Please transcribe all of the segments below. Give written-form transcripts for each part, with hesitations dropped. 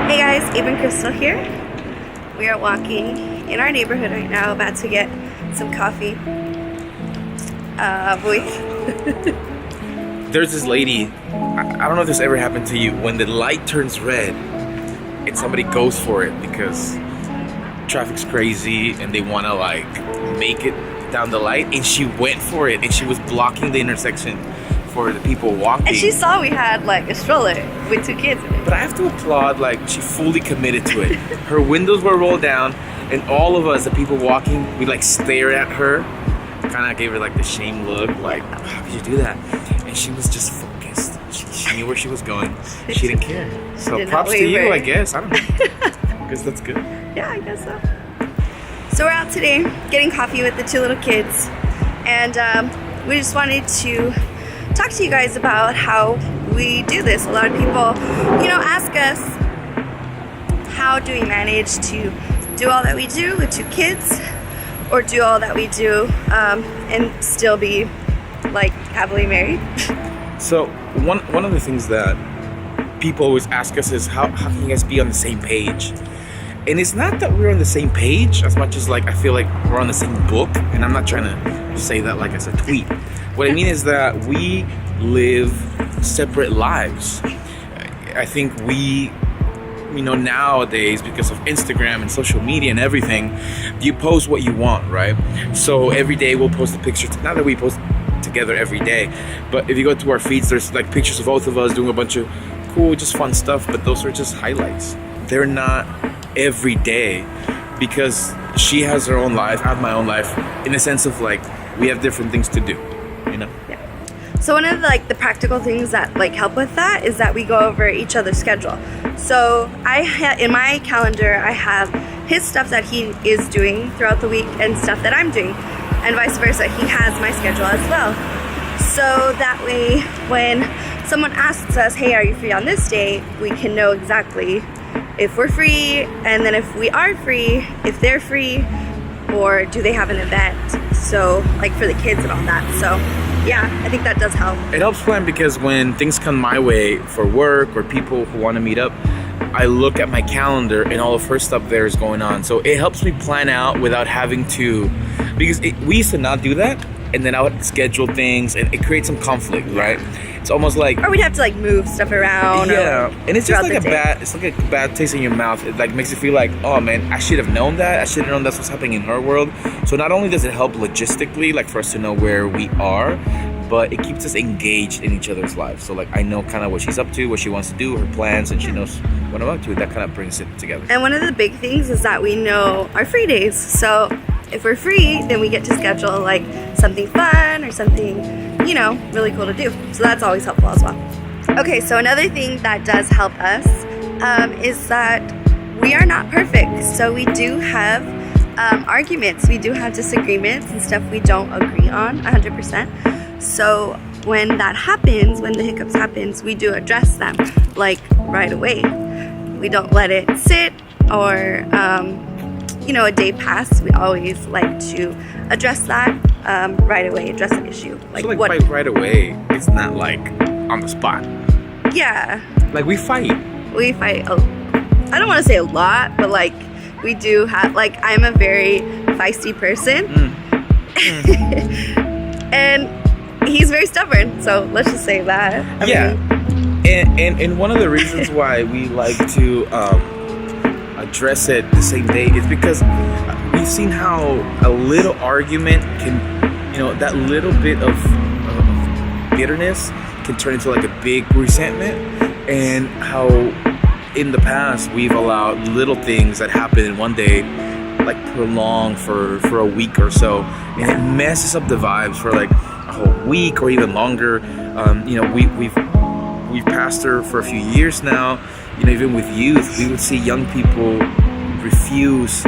Hey guys, Ava and Crystal here. We are walking in our neighborhood right now, about to get some coffee. There's this lady, I don't know if this ever happened to you, when the light turns red and somebody goes for it because traffic's crazy and they want to like make it down the light, and she went for it and she was blocking the intersection for the people walking. And she saw we had like a stroller with two kids in it. But I have to applaud, like, she fully committed to it. Her windows were rolled down, and all of us, the people walking, we like stare at her, kind of gave her like the shame look, like, how could you do that? And she was just focused. She knew where she was going. She didn't care. So props to you, I guess. I don't know. I guess that's good. Yeah, I guess so. So we're out today getting coffee with the two little kids, and we just wanted to talk to you guys about how we do this. A lot of people, ask us, how do we manage to do all that we do with two kids, or do all that we do and still be like happily married? So one of the things that people always ask us is how can you guys be on the same page? And it's not that we're on the same page as much as like I feel like we're on the same book, and I'm not trying to say that like as a tweet. What I mean is that we live separate lives. I think we, nowadays, because of Instagram and social media and everything, you post what you want, right? So every day we'll post a picture. Not that we post together every day, but if you go to our feeds, there's like pictures of both of us doing a bunch of cool, just fun stuff, but those are just highlights. They're not every day, because she has her own life, I have my own life, in a sense of like we have different things to do, Yeah. So one of the practical things that help with that is that we go over each other's schedule. So in my calendar I have his stuff that he is doing throughout the week and stuff that I'm doing, and vice versa. He has my schedule as well. So that way when someone asks us, hey, are you free on this day, we can know exactly if we're free, and then if we are free, if they're free, or do they have an event, so like for the kids and all that. So yeah, I think that does help. It helps plan, because when things come my way for work or people who want to meet up, I look at my calendar and all the first stuff there is going on. So it helps me plan out without having to, because we used to not do that, and then I would schedule things and it creates some conflict, right? It's almost like, or we'd have to move stuff around. Yeah, and it's just like a bad taste in your mouth. It like makes you feel like, oh man, I should have known that. I should have known that's what's happening in her world. So not only does it help logistically, like for us to know where we are, but it keeps us engaged in each other's lives. So like I know kind of what she's up to, what she wants to do, her plans, and she knows what I'm up to. That kind of brings it together. And one of the big things is that we know our free days. So if we're free, then we get to schedule like something fun or something, really cool to do. So that's always helpful as well. Okay, so another thing that does help us is that we are not perfect. So we do have arguments, we do have disagreements and stuff we don't agree on 100%. So when that happens, when the hiccups happens, we do address them like right away. We don't let it sit or a day pass. We always like to address that right away, address an issue. Like, so like right away, it's not like on the spot. Yeah. Like we fight. We fight, I don't want to say a lot, but like we do have, like I'm a very feisty person. And he's very stubborn, so let's just say that. I mean, and one of the reasons why we like to address it the same day is because we've seen how a little argument can, that little bit of bitterness can turn into like a big resentment, and how in the past we've allowed little things that happen in one day like prolong for a week or so, and it messes up the vibes for like a whole week or even longer. We've pastored for a few years now. Even with youth, we would see young people refuse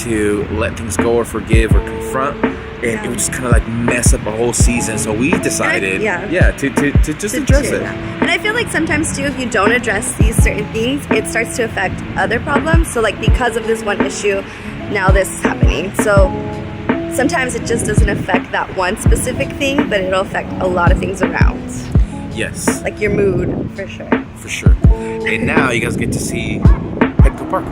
to let things go or forgive or confront, and it would just kind of like mess up a whole season. So we decided, to just address it. And I feel like sometimes too, if you don't address these certain things, it starts to affect other problems. So like because of this one issue, now this is happening. So sometimes it just doesn't affect that one specific thing, but it'll affect a lot of things around. Yes. Like your mood, for sure. For sure. And now you guys get to see the park.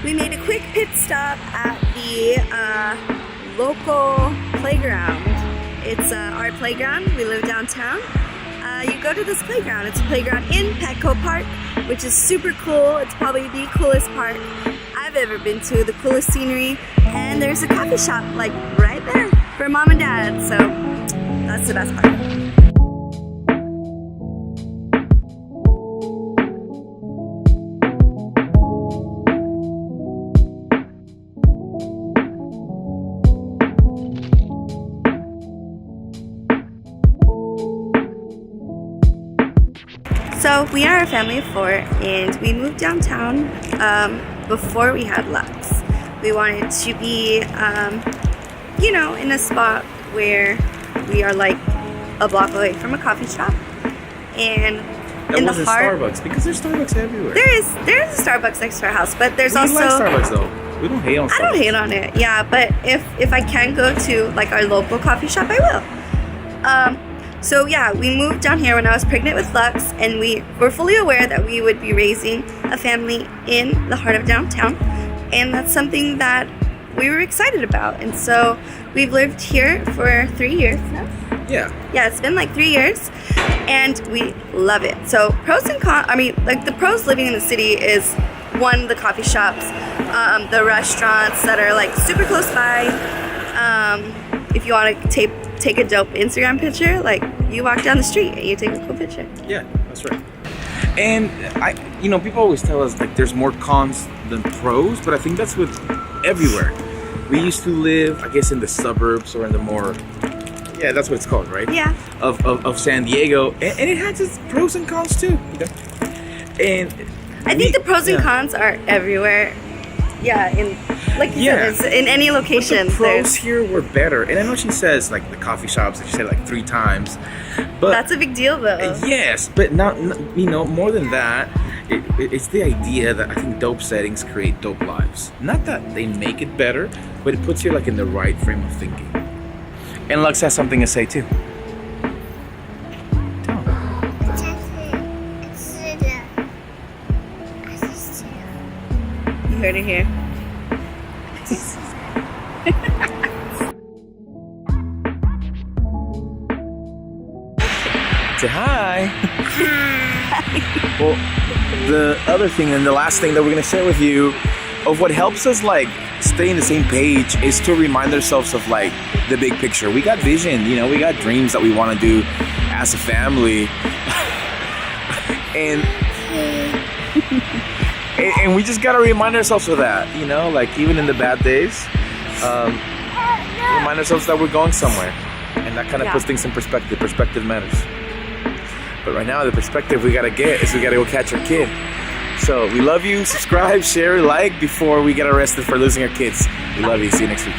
We made a quick pit stop at the local playground. It's our playground. We live downtown. You go to this playground. It's a playground in Petco Park, which is super cool. It's probably the coolest park I've ever been to, the coolest scenery. And there's a coffee shop like right there for mom and dad. So that's the best part. So we are a family of 4 and we moved downtown before we had Lux. We wanted to be, you know, in a spot where we are like a block away from a coffee shop. And That in the wasn't heart, Starbucks because there's Starbucks everywhere. there is a Starbucks next to our house, but there's We also like Starbucks though. We don't hate on Starbucks. I don't hate on it, yeah, but if I can go to like our local coffee shop, I will. So yeah, we moved down here when I was pregnant with Lux, and we were fully aware that we would be raising a family in the heart of downtown, and that's something that we were excited about. And so we've lived here for 3 years now. Yeah, it's been like 3 years, and we love it. So pros and cons, I mean, like the pros living in the city is one, the coffee shops, the restaurants that are like super close by. If you want to take a dope Instagram picture, like you walk down the street and you take a cool picture. Yeah, that's right. And people always tell us like there's more cons than pros, but I think that's with everywhere. We used to live, I guess, in the suburbs or in the more, yeah, that's what it's called, right? Yeah. Of San Diego, and it has its pros and cons too. And I think the pros and cons are everywhere. Yeah, in like you said, it's in any location. The pros here were better, and I know she says like the coffee shops that she said like 3 times, but that's a big deal though. Yes, but not more than that. It's the idea that I think dope settings create dope lives. Not that they make it better, but it puts you like in the right frame of thinking. And Lux has something to say too. You heard it here. Say hi. Well, the other thing and the last thing that we're gonna share with you of what helps us like stay in the same page is to remind ourselves of like the big picture. We got vision, we got dreams that we want to do as a family, and we just gotta remind ourselves of that. Like even in the bad days, remind ourselves that we're going somewhere, and that kind of puts things in perspective. Perspective matters. But right now, the perspective we gotta get is we gotta go catch our kid. So we love you. Subscribe, share, like before we get arrested for losing our kids. We love you. See you next week.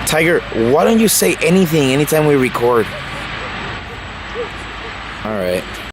Tiger, why don't you say anything anytime we record? All right.